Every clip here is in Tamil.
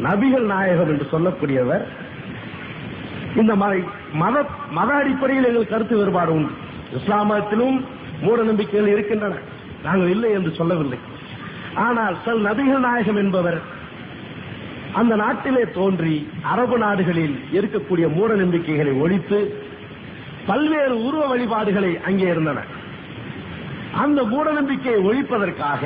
நபிகள் நாயகம் என்று சொல்லக்கூடியவர் இந்த மத அடிப்படையில் எங்களுக்கு கருத்து வேறுபாடு உண்டு. இஸ்லாம் மதத்திலும் மூட நம்பிக்கைகள் இருக்கின்றன, நாங்கள் இல்லை என்று சொல்லவில்லை. ஆனால் நபிகள் நாயகம் என்பவர் அந்த நாட்டிலே தோன்றி அரபு நாடுகளில் இருக்கக்கூடிய மூட நம்பிக்கைகளை ஒழித்து பல்வேறு உருவ வழிபாடுகளை அங்கே இருந்தன. அந்த மூட நம்பிக்கையை ஒழிப்பதற்காக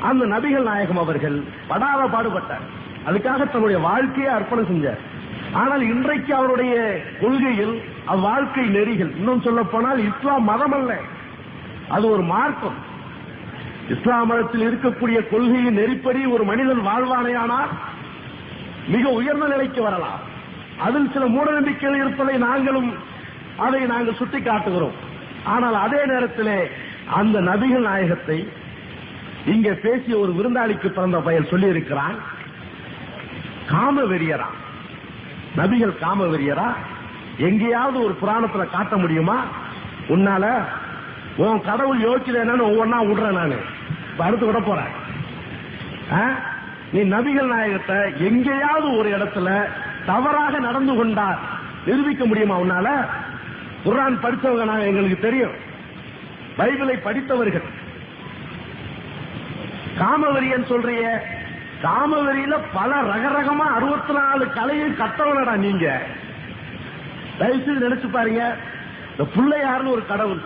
அந்த நபிகள் நாயகம் அவர்கள் படாத பாடுபட்டார். அதுக்காக தன்னுடைய வாழ்க்கையை அர்ப்பணம் செஞ்சார். ஆனால் இன்றைக்கு அவருடைய கொள்கையில் அவ்வாழ்க்கை நெறிகள், இன்னும் சொல்ல போனால் இஸ்லாம் மதம் அல்ல, அது ஒரு மார்க்கம். இஸ்லாம் மதத்தில் இருக்கக்கூடிய கொள்கையின் நெறிப்படி ஒரு மனிதன் வாழ்வானையானால் மிக உயர்ந்த நிலைக்கு வரலாம். அதில் சில மூட நம்பிக்கைகள் இருப்பதை நாங்கள் சுட்டிக்காட்டுகிறோம். ஆனால் அதே நேரத்தில் அந்த நபிகள் நாயகத்தை இங்கே பேசிய ஒரு விருந்தாளிக்கு பிறந்த பையன் சொல்லி இருக்கிறான், காமவெறியரா, நபிகள் காமவெறியரா? எங்கேயாவது ஒரு புராணத்துல காட்ட முடியுமா? உன்னால உன் கடவுள் யோசிக்கிறேன்னு ஒவ்வொன்னா விடுறேன். நான் அடுத்து விட போறேன். நீ நபிகள் நாயகத்தை எங்கேயாவது ஒரு இடத்துல தவறாக நடந்து கொண்டார் நிரூபிக்க முடியுமா உன்னால? குர்ஆன் படித்தவங்க நாங்க, எங்களுக்கு தெரியும், பைபிளை படித்தவர்கள். காமவெறியன் சொல்றிய, காமவெறியில பல ரகரகமா 64 கலையும் கட்டவனடா நீங்க. தயவுசெய்து நினைச்சு பாருங்க, இந்த பிள்ளையார்னு ஒரு கடவுள்,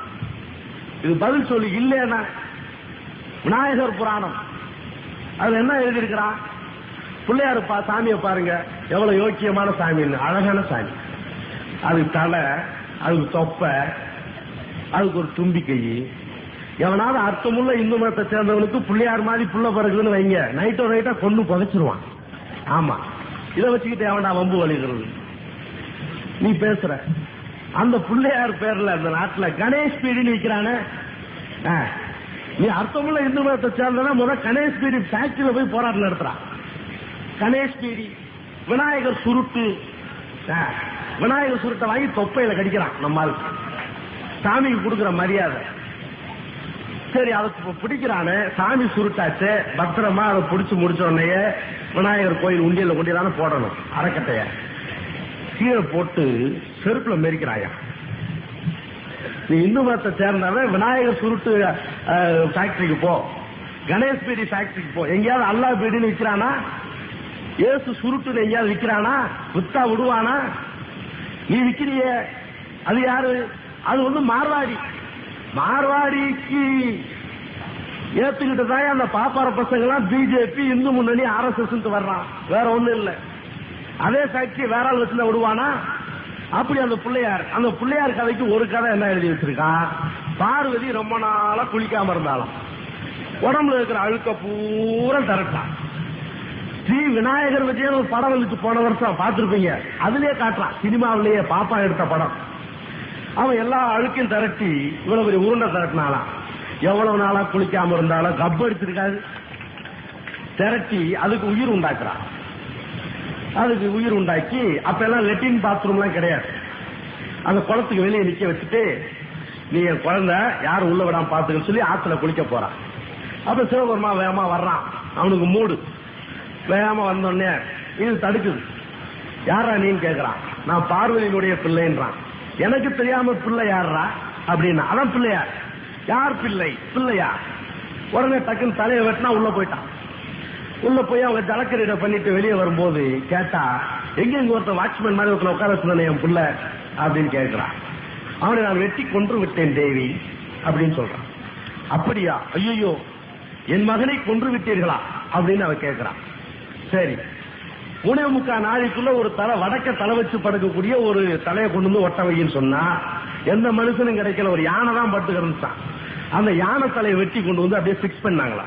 இது பதில் சொல்லி இல்லைன்னா விநாயகர் புராணம் அதுல என்ன எழுதியிருக்கிறான்? பிள்ளையாரு சாமியை பாருங்க, எவ்வளவு யோக்கியமான சாமின்னு, அழகான சாமி. அதுக்கு தலை, அதுக்கு தொப்பை, அதுக்கு ஒரு தும்பிக்கை. எவனாவது அர்த்தமுள்ள இந்து மதத்தை சேர்ந்தவனுக்கு பிள்ளையார் மாதிரி புள்ள பிறகுன்னு வைங்க, நைட்டா கொண்டு புதைச்சிருவான். ஆமா, இதை வச்சுக்கிட்டு எவன்டா வம்பு வலிக்கிறது? நீ பேசுற அந்த பிள்ளையார் பேர்ல அந்த நாட்டுல கணேஷ் பீடின்னு விற்கிறானே, நீ அர்த்தமுள்ள இந்து மதத்தை சேர்ந்தனா முதல் கணேஷ் பீடி ஃபேக்டரியில போய் போராட்டம் நடத்துறான். கணேஷ் பீடி, விநாயகர் சுருட்டு, விநாயகர் சுருட்டை வாங்கி தொப்பையில கடிக்கிறான். நம்மால் சாமிக்கு கொடுக்கிற மரியாதை. சரி, அதுக்கு பிடிக்கிறானே, சாமி சுருட்டாச்சு, பத்திரமா அதை பிடிச்சு முடிச்ச உடனே விநாயகர் கோயில் உண்டியல கொண்டிதானே போடணும். அறக்கட்டைய கீழே போட்டு செருப்புல மெரிக்கிறாயா? நீ இந்து மதத்தை சேர்ந்தவன் விநாயகர் சுருட்டு ஃபேக்டரிக்கு போ, கணேஷ் பீடி ஃபேக்டரிக்கு போ. எங்கேயாவது அல்லா பீடின்னு விற்கிறானா? ஏசு சுருட்டுன்னு எங்கேயாவது விற்கிறானா? வித்தா விடுவானா? நீ விற்கிறிய, அது யாரு? அது வந்து மார்வாடி. மார்வாடிக்கு ஏத்துக்கிட்டு தான் அந்த பாப்பார பசங்க எல்லாம் பிஜேபி, இந்து முன்னணி, RSS வர்றான். வேற ஒண்ணும் இல்ல. அதே ஃபேக்டரி வேற ஆள் வச்சுதான் விடுவானா? அப்படி அந்த பிள்ளையார் கதைக்கு ஒரு கதை என்ன எழுதி வச்சிருக்கான்? பார்வதி ரொம்ப நாளா குளிக்காம இருந்தாலும் உடம்புல இருக்கிற அழுக்க பூரா தரட்டான். ஸ்ரீ விநாயகர் விஜயன் ஒரு படம் வந்துச்சு போன வருஷம், பார்த்திருப்பீங்க. அதுலயே காட்டுறான், சினிமாவிலேயே பாப்பா எடுத்த படம். அவன் எல்லா அழுக்கையும் திரட்டி இவ்வளவு பெரிய உருண்டை திரட்டினாலாம். எவ்வளவு நாளா குளிக்காம இருந்தாலும் கப் எடுத்திருக்காது, திரட்டி அதுக்கு உயிர் உண்டாக்குறான். அதுக்கு உயிர் உண்டாக்கி அப்ப எல்லாம் லெட்டின் பாத்ரூம் எல்லாம் கிடையாது. அந்த குளத்துக்கு வெளியே நிக்க வச்சுட்டு, நீ என் குழந்தை யாரும் உள்ள விடாம பாத்துக்க சொல்லி ஆத்துல குளிக்க போறான். அப்ப சிவபெருமா வேகமா வர்றான். அவனுக்கு மூடு. வேகமா வந்தோடனே இது தடுக்குது. யாரா நீன்னு கேக்குறான். நான் பார்வதியினுடைய பிள்ளைன்றான். எனக்கு தெரியாம பிள்ளை யாரா அப்படின்னா, அதான் பிள்ளையார். யார் பிள்ளை? பிள்ளையா? உடனே டக்குன்னு தலையை வெட்டினா உள்ள போயிட்டான். உள்ள போய் அவங்க ஜலக்கரீடை பண்ணிட்டு வெளியே வரும்போது கேட்டா, எங்க ஒருத்தர் வாட்ச்மேன் மாதிரி ஒருத்தர் உட்கார வச்சிருந்தேன் என் பிள்ளை அப்படின்னு கேட்கிறான். அவனை நான் வெட்டி கொன்று விட்டேன் தேவி அப்படின்னு சொல்றான். அப்படியா? ஐயோ, என் மகனை கொன்று விட்டீர்களா அப்படின்னு அவன் கேட்கிறான். சரி, 3.25 நாளைக்குள்ள ஒரு தலை வடக்க தலை வச்சு படுக்கக்கூடிய ஒரு தலையை கொண்டு வந்து ஒட்ட வைன்னு சொன்னா எந்த மனுஷனும் கிடைக்கல. ஒரு யானை தான் பட்டு கிடந்துச்சான். அந்த யானை தலையை வெட்டி கொண்டு வந்து அப்படியே பிக்ஸ் பண்ணாங்களா.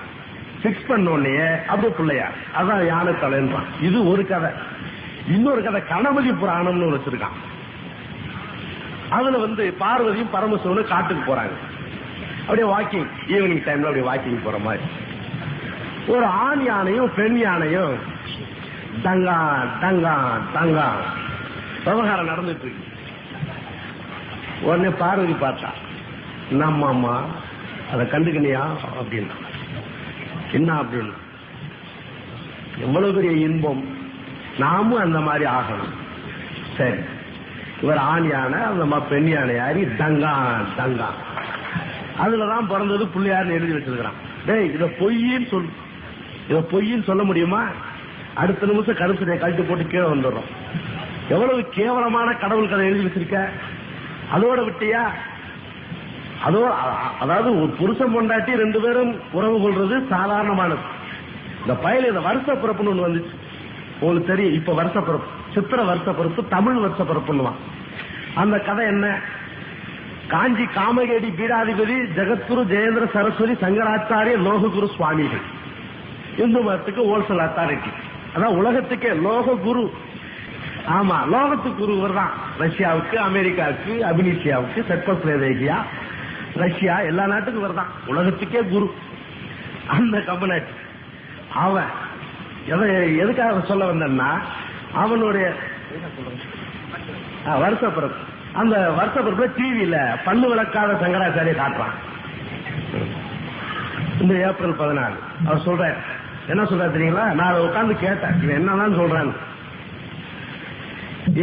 பிக்ஸ் பண்ண உடனே அப்படியே பிள்ளையார், அதான் யானை தலைன்றான். இது ஒரு கதை. இன்னொரு கதை கணபதி புராணம்னு வச்சிருக்கான். அதுல வந்து பார்வதியும் பரமசிவனும் காட்டுக்கு போறாங்க. அப்படியே வாக்கிங், ஈவினிங் டைம்ல அப்படியே வாக்கிங் போற மாதிரி. ஒரு ஆண் யானையும் பெண் யானையும் டங்கா டங்கா டங்கா விவகாரம் நடந்துட்டு இருக்கு. உடனே பார்வதி பார்த்தா, நம்ம அம்மா அதை கண்டுக்கணியா அப்படின்னா. என்ன அப்படின்னு, எவ்வளவு பெரிய இன்பம், நாமும் அந்த மாதிரி ஆகணும். சரி, இவர் ஆண் யானை, அந்த பெண் யானை யாரி தங்கா தங்கா, அதுலதான் பிறந்தது பிள்ளையார்னு எழுதி வச்சிருக்கிறான். டேய், இத பொய்ன்னு சொல்லு, இத பொய்ன்னு சொல்ல முடியுமா? அடுத்த நிமிஷம் கருப்பையை கழட்டி போட்டு கீழே வந்துடுறோம். எவ்வளவு கேவலமான கடவுள் கதை எழுதி வச்சிருக்க. அதோட விட்டியா? அதாவது ஒரு புருஷன் பொண்டாட்டி 2 பேரும் உறவு கொள்றது சாதாரணமானது. இந்த பயில இந்த வருஷ பிறப்புன்னு ஒண்ணு வந்துச்சு, உங்களுக்கு தெரியும். இப்ப வருஷ பிறப்பு, சித்திர வருஷ பிறப்பு, தமிழ் வருஷ பிறப்புன்னுவான். அந்த கதை என்ன? காஞ்சி காமகேடி பீடாதிபதி ஜெகத்குரு ஜெயேந்திர சரஸ்வதி சங்கராச்சாரிய லோககுரு சுவாமிகள் இந்து மதத்துக்கு ஹோல்சேல் அத்தாரிட்டி, அதான் உலகத்துக்கே லோக குரு. ஆமா, லோகத்துக்கு குரு இவர் தான். ரஷ்யாவுக்கு, அமெரிக்காவுக்கு, அபினீசியாவுக்கு, செக்கோஸ்லோவேகியா, ரஷ்யா எல்லா நாட்டுக்கும் இவர் தான் உலகத்துக்கே குரு. அந்த கம்பனாட்டி அவன் எதுக்காக சொல்ல வந்தா, அவனுடைய வருஷ பிறப்பு, அந்த வருஷ பிறப்புல டிவியில பல்லு விளக்காத சங்கராச்சாரிய காட்டுறான். இந்த ஏப்ரல் 14 அவர் சொல்ற என்ன சொல்ற தெரியுங்களா? நான் அதை உட்கார்ந்து கேட்டேன், இவன் என்னன்னு சொல்றான்னு.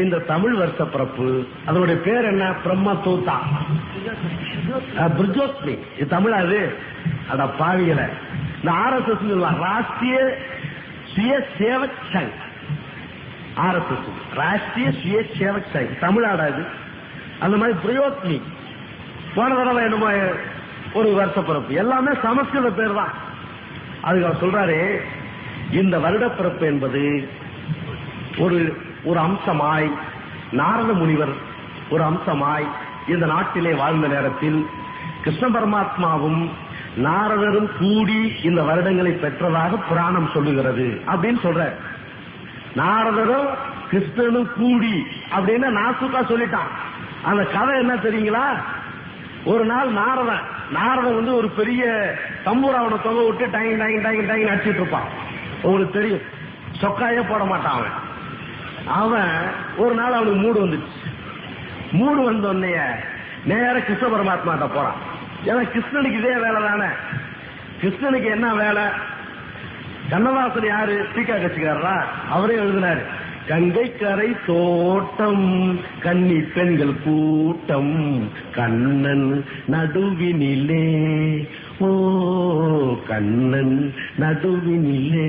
இந்த தமிழ் வருஷ பிறப்பு அதனுடைய பேர் என்ன? பிரம்மதூதா பிரிஜோத்மி. இது தமிழாது? அட பாவிகள, இந்த RSS ராஷ்டிரிய சுய சேவக் சங், RSS ராஷ்டிரிய சுய சேவக் சங் தமிழாடாது. அந்த மாதிரி பிரியோத்மி போன தடவை என்னமோ ஒரு வருஷ பிறப்பு, எல்லாமே சமஸ்கிருத பேர் தான். அதுக்கு அவர் சொல்றாரு, இந்த வருடப்பிறப்பு என்பது ஒரு அம்சமாய், நாரத முனிவர் ஒரு அம்சமாய் இந்த நாட்டிலே வாழ்ந்த நேரத்தில் கிருஷ்ண பரமாத்மாவும் நாரதரும் கூடி இந்த வருடங்களை பெற்றதாக புராணம் சொல்லுகிறது அப்படின்னு சொல்ற. நாரதரும் கிருஷ்ணனும் கூடி அப்படின்னு நாசுக்கா சொல்லிட்டான். அந்த கதை என்ன தெரியுங்களா? ஒரு நாள் நாரதன் ஒரு பெரிய தம்பூராவோட தொகை விட்டு டைங் டைங் டைங் டைங் அடிச்சுட்டு இருப்பான். உங்களுக்கு தெரியும், சொக்காயே போட மாட்டான் அவன். அவன் ஒரு நாள் அவனுக்கு மூடு வந்துச்சு. மூடு வந்தோடனே நேர கிருஷ்ண பரமாத்மாட்ட போறான். ஏன்னா கிருஷ்ணனுக்கு இதே வேலை தானே. கிருஷ்ணனுக்கு என்ன வேலை? கண்ணதாசன் யாரு? தீக்கா கட்சிக்காரரா? அவரே எழுதினாரு, கங்கை கரை தோட்டம் கன்னி பெண்கள் கூட்டம் கண்ணன் நடுவினிலே, ஓ கண்ணன் நடுவினிலே.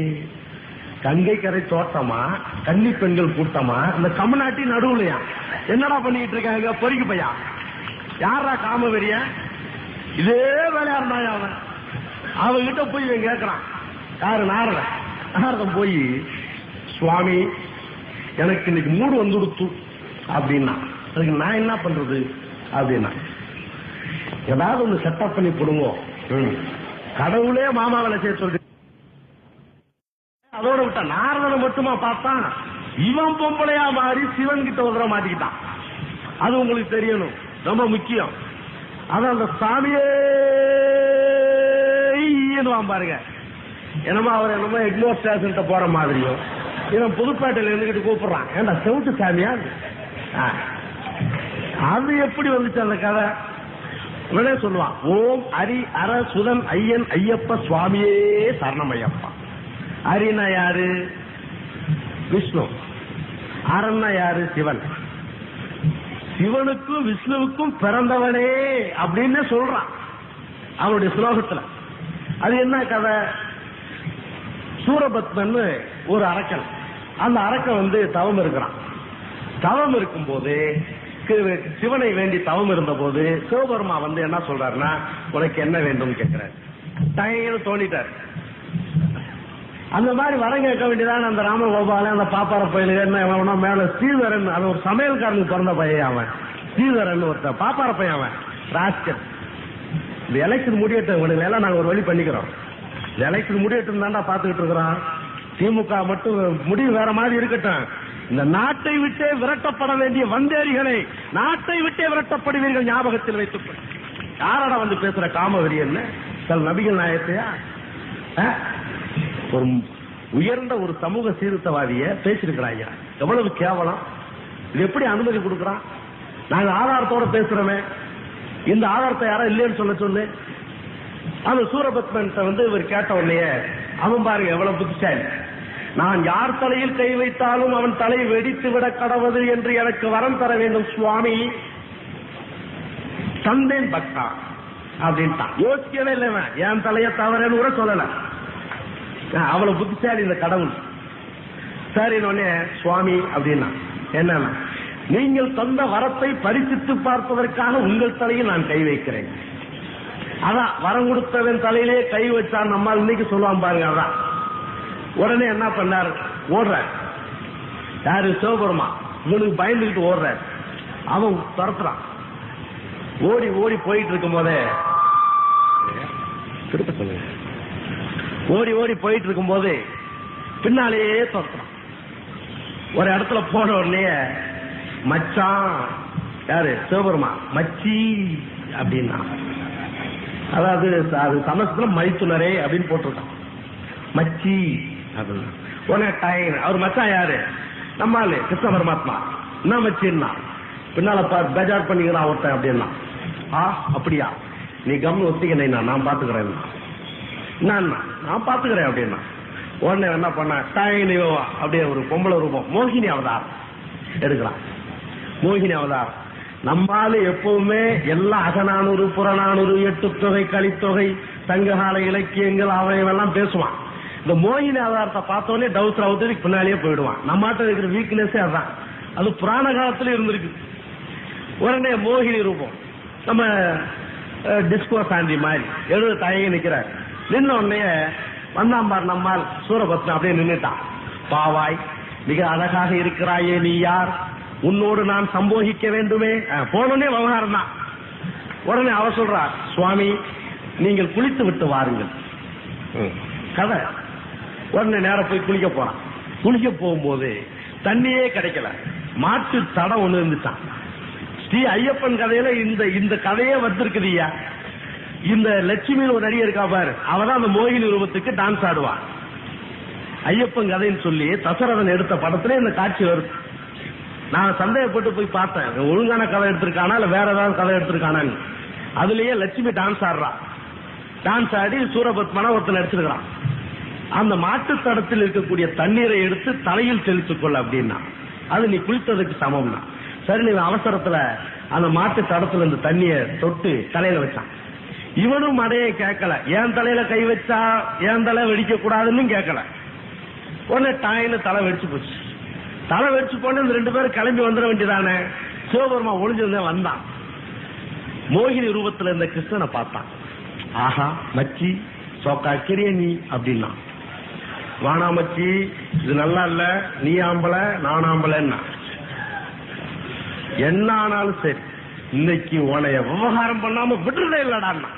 கங்கை கரை தோட்டமா, கன்னி பெண்கள் கூட்டமா, இந்த கமநாட்டி நடுவுலையா? என்னடா பண்ணிட்டு இருக்காங்க பொறுக்கி பையா? யாரா காமவெறிய? இதே வேலையா இருந்தாங்க. அவன்கிட்ட போய் இவன் கேட்கறான், யாரு? நாரதன் போய், சுவாமி எனக்கு இன்னைக்கு மூடு வந்துடுத்து அப்படின்னா, அதுக்கு நான் என்ன பண்றது அப்படின்னா, ஏதாவது ஒண்ணு செட்டப் பண்ணி போடுவோம். கடவுளே மாமாவில சேர்த்து சொல்லி அதோட விட்டா. நாரதனை மட்டுமா பார்த்தான், இவன் பொம்பளையா மாறி சிவன் கிட்ட உதற மாட்டிக்கிட்டான். அது உங்களுக்கு தெரியணும், ரொம்ப முக்கியம். அதான் அந்த சாமியே பாருங்க, என்னமோ அவர் என்னமோ எக்மோர் ஸ்டேஷன் போற மாதிரியும், இவன் புதுப்பேட்டையில இருந்துகிட்டு கூப்பிடுறான், ஏண்டா செவுட்டு சாமியா? அது எப்படி வந்துச்சு அந்த கதை? இவனே சொல்லுவான், ஓம் ஹரி அர சுதன் ஐயன் ஐயப்ப சுவாமியே சரணம் ஐயப்பா. ஹரினா யாரு? விஷ்ணு. அரன்னா யாரு? சிவன். சிவனுக்கும் விஷ்ணுவுக்கும் பிறந்தவனே அப்படின்னு சொல்றான் அவனுடைய ஸ்லோகத்துல. அது என்ன கதை? சூரபத்மன் ஒரு அரக்கன். அந்த அரக்கன் தவம் இருக்கிறான். தவம் இருக்கும் போது, சிவனை வேண்டி தவம் இருந்த போது சிவபெருமா என்ன சொல்றாருன்னா, உனக்கு என்ன வேண்டும் கேட்கிறார். டைன்னு தோண்டிட்டார். அந்த மாதிரி வரம் கேட்க வேண்டியதான் அந்த ராமகோபாலன், அந்த பாப்பார பையனுக்கு என்ன மேல ஸ்ரீதரன், அது ஒரு சமையல்காரனுக்கு பிறந்த பையன் அவன். ஸ்ரீதரன் ஒருத்தன் பாப்பார பையன், அவன் ராஸ்கல். இந்த எலெக்ஷன் முடியட்டும், எல்லாம் நாங்க ஒரு வழி பண்ணிக்கிறோம். எலெக்ஷன் முடியட்டும் தாண்டா பாத்துக்கிட்டு இருக்கிறோம். திமுக மட்டும் முடிவு வேற மாதிரி இருக்கட்டும். இந்த நாட்டை விட்டே விரட்டப்பட வேண்டிய வந்தேரிகளை நாட்டை விட்டே விரட்டப்படுவீர்கள், ஞாபகத்தில் வைத்துக் யாரடா பேசுற காமவெறி? என்ன சில நபிகள் நாயத்தையா? ஒரு உயர்ந்த ஒரு சமூக சீர்திருத்தவாதிய பேசிருக்கிறாங்க. எவ்வளவு கேவலம்! இது எப்படி அனுமதி கொடுக்கறான்? நாங்க ஆதாரத்தோட பேசுறோமே, இந்த ஆதாரத்தை யாரா இல்லைன்னு சொல்லு. அந்த சூரபத்மன் இவர் கேட்ட உடனே அவன் பாருங்க எவ்வளவு புத்திசாலி. நான் யார் தலையில் கை வைத்தாலும் அவன் தலை வெடித்து விட கடவுது என்று எனக்கு வரம் தர வேண்டும் சுவாமி. தந்தேன் பக்தா அப்படின்ட்டான். யோசிக்கவே இல்லை, என் தலையை தவறேன்னு கூட சொல்லல. அவ்வளவு புத்திசாலி இந்த கடவுள். சரி சுவாமி அப்படின்னா என்ன, நீங்கள் தந்த வரத்தை பரிசித்து பார்ப்பதற்காக உங்கள் தலையில் நான் கை வைக்கிறேன். அதான் வரம் கொடுத்தவன் தலையிலே கை வச்சான் நம்மால் இன்னைக்கு சொல்லுவான் பாருங்க. அதான் உடனே என்ன பண்ணார், ஓடுற யாரு சிவபெருமா இவனுக்கு பயந்துகிட்டு ஓடுற, அவன் துரத்துறான். ஓடி ஓடி போயிட்டு இருக்கும் போதே திருப்ப சொல்லுங்க, ஓடி ஓடி போயிட்டு இருக்கும் போது பின்னாலேயே துரத்துறான். ஒரு இடத்துல போன உடனே மச்சான் யாரு சிவபெருமா மச்சி அப்படின்னா, அதாவது அது சமஸ்கிருதம் மைத்துனரே அப்படின்னு போட்டிருக்கான். மச்சி அப்படின்னு உடனே டைம் அவர் மச்சான் யாரு நம்மாலு கிருஷ்ண பரமாத்மா. என்ன மச்சின்னா பின்னால பேஜார் பண்ணிக்கிறான் ஒருத்தன் அப்படின்னா. அப்படியா நீ கம்னு ஒத்திக்க, நான் பாத்துக்கிறேன். நான் பாத்துக்கிறேன் அப்படின்னா உடனே என்ன பண்ண டைம் அப்படியே ஒரு பொம்பளை ரூபம் மோகினி அவதாரம் எடுக்கிறான். மோகினி அவதாரம் நம்மால எப்பவுமே எல்லா அகநானூறு புறநானூறு எட்டுத்தொகை கலித்தொகை சங்ககால இலக்கியங்கள் அவையெல்லாம் பேசுவான். இந்த மோகினி அவதாரத்தை பார்த்தோன்னே டவுசர் அவுத்துக்கு பின்னாலேயே போயிடுவான். நம்மாட்ட இருக்கிற வீக்னஸே அதான். அது புராண காலத்துல இருந்திருக்கு. உடனே மோகினி ரூபம் நம்ம டிஸ்கோ சாந்தி மாதிரி எழுத தயங்கி நிக்கிறார். நின்ன உடனே வந்தாம்பார் நம்மால் சூரபத்மன் அப்படியே நின்றுட்டான். பாவாய் மிக அழகாக இருக்கிறாயே, நீ யார், உன்னோடு நான் சம்போகிக்க வேண்டுமே. போனோடனே விவகாரம் தான். உடனே அவ சொல்றார், சுவாமி நீங்கள் குளித்து விட்டு வாருங்கள் கதை. உடனே நேரம் போய் குளிக்க போறான். குளிக்க போகும்போது தண்ணியே கிடைக்கல. மாட்டு தடம் ஒண்ணு இருந்துச்சான். ஸ்ரீ ஐயப்பன் கதையில இந்த கதையே வந்திருக்குதுயா. இந்த லட்சுமி ஒரு நடிகை இருக்கா பாரு, அவதான் அந்த மோகினி ரூபத்துக்கு டான்ஸ் ஆடுவான். ஐயப்பன் கதைன்னு சொல்லி தசரதன் எடுத்த படத்துல இந்த காட்சி வருது. நான் சந்தேகப்பட்டு போய் பார்த்தேன், ஒழுங்கான கதை எடுத்திருக்கானா இல்ல வேற ஏதாவது கதை எடுத்திருக்கானான்னு. அதுலயே லட்சுமி டான்ஸ் ஆடுறா. டான்ஸ் ஆடி சூரபத்மனா ஒருத்தன் நடிச்சிருக்கான். அந்த மாட்டு தடத்தில் இருக்கக்கூடிய தண்ணீரை எடுத்து தலையில் தெளித்துக் கொள்ள அப்படின்னா அது நீ குளித்ததுக்கு சமம்னா. சரி, நீ அவசரத்துல அந்த மாட்டு தடத்துல இந்த தண்ணிய தொட்டு தலையில வச்சான். இவனும் அடையே கேட்கல, என் தலையில கை வச்சா என் தலை வெடிக்க கூடாதுன்னு கேட்கல. உடனே டாயின்னு தலை வெடிச்சு போச்சு. தலை வெடிச்சு போன இந்த ரெண்டு பேரும் கிளம்பி வந்துட வேண்டியதானே. சிவபெருமா ஒளிஞ்சிருந்தேன் வந்தான். மோகினி ரூபத்துல இருந்த கிருஷ்ணனை பார்த்தான். ஆஹா மச்சி சோக்கா கிரிய நீ அப்படின்னா, வானா மச்சி இது நல்லா இல்ல, நீ ஆம்பள நான் ஆம்பளன்னா. என்ன ஆனாலும் சரி இன்னைக்கு உனைய விவகாரம் பண்ணாம விடுறதே இல்லடான்னா.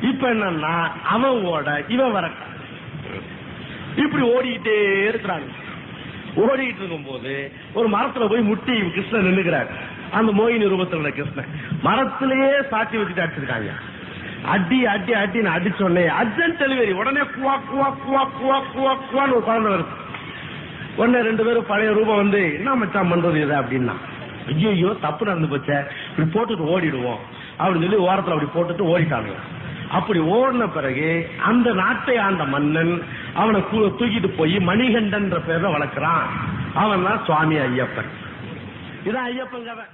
இப்ப என்னன்னா அவன் ஓட இவன் வர இப்படி ஓடிக்கிட்டே இருக்கிறாங்க. ஓடிட்டு இருக்கும் போது ஒரு மரத்துல போய் முட்டி கிருஷ்ணன் நின்னுக்கிறார். அந்த மோகினி ரூபத்தில் கிருஷ்ணன் மரத்திலேயே சாட்சி வச்சுட்டு அடிச்சிருக்காங்க. அடி அடி அடின்னு அடிச்சோடனே அர்ஜென்ட் டெலிவரி. உடனே குவா குவா குவா குவா குவா குவான்னு ஒரு குழந்தை வருது. உடனே ரெண்டு பேரும் பழைய ரூபம் வந்து என்ன மச்சான் பண்றது இது அப்படின்னா, ஐயோ தப்பு நடந்து போச்ச, இப்படி போட்டுட்டு ஓடிடுவோம் அப்படின்னு சொல்லி ஓரத்தில் அப்படி போட்டுட்டு ஓடிட்டாங்க. அப்படி ஓடின பிறகு அந்த நாட்டை ஆண்ட மன்னன் அவனை தூக்கிட்டு போய் மணிகண்டன் பேர்ல வளர்க்கிறான். அவன் தான் சுவாமி ஐயப்பன். இதான் ஐயப்பன் கதை.